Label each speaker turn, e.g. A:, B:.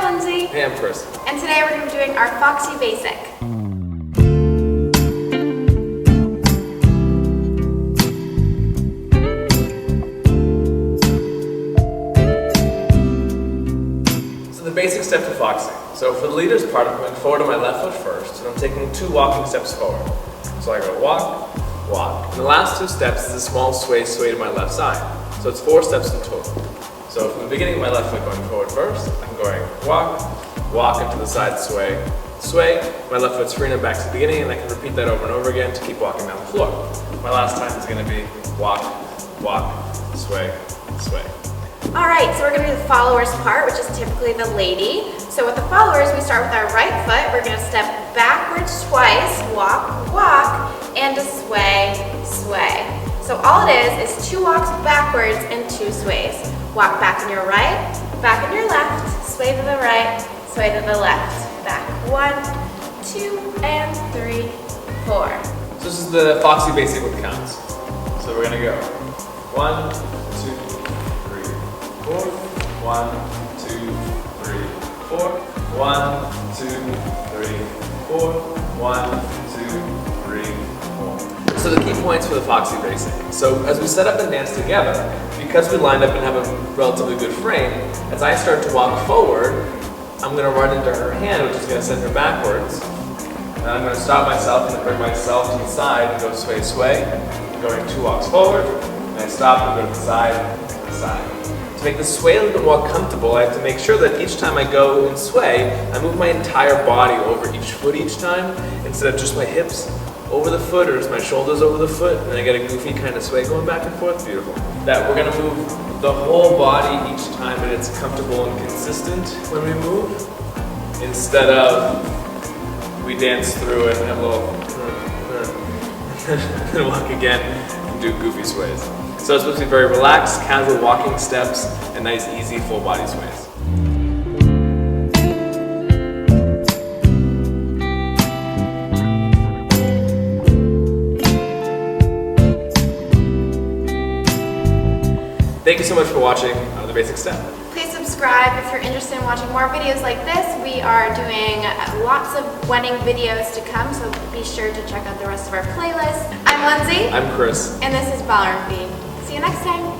A: Lindsay.
B: Hey, I'm Chris.
A: And today we're going to be doing our Foxy Basic.
B: So the basic step to Foxy. So for the leader's part, I'm going forward on my left foot first, and I'm taking 2 walking steps forward. So I go walk, walk. And the last 2 steps is a small sway to my left side. So it's 4 steps in total. So from the beginning of my left foot going forward first, I'm going walk, walk into the side sway, sway. My left foot's free and I'm back to the beginning, and I can repeat that over and over again to keep walking down the floor. My last time is going to be walk, walk, sway, sway.
A: Alright, so we're going to do the followers part, which is typically the lady. So with the followers, we start with our right foot. We're going to step backwards twice, walk, walk, and a sway, sway. So all it is 2 walks backwards and 2 sways. Walk back in your right, back in your left, sway to the right, sway to the left. Back 1, 2, and 3, 4.
B: So this is the Foxy Basic with counts. So we're going to go 1, 2, 3, 4. 1, 2, 3, 4. 1, 2, 3, 4. 1, 2, 3, 4. So the key points for the Foxy Basic. So as we set up and dance together, because we lined up and have a relatively good frame, as I start to walk forward, I'm going to run into her hand, which is going to send her backwards. And I'm going to stop myself and bring myself to the side and go sway, sway. I'm going 2 walks forward, and I stop and go to the side, to the side. To make the sway a little bit more comfortable, I have to make sure that each time I go and sway, I move my entire body over each foot each time, instead of just my hips over the foot or just my shoulders over the foot, and I get a goofy kind of sway going back and forth. Beautiful. That we're going to move the whole body each time, and it's comfortable and consistent when we move, instead of we dance through it and have a little and then walk again and do goofy sways. So it's supposed to be very relaxed, casual walking steps, and nice, easy, full body sways. Thank you so much for watching The Basic Step.
A: Please subscribe if you're interested in watching more videos like this. We are doing lots of wedding videos to come, so be sure to check out the rest of our playlist. I'm Lindsay.
B: I'm Chris.
A: And this is Ballroom. See you next time.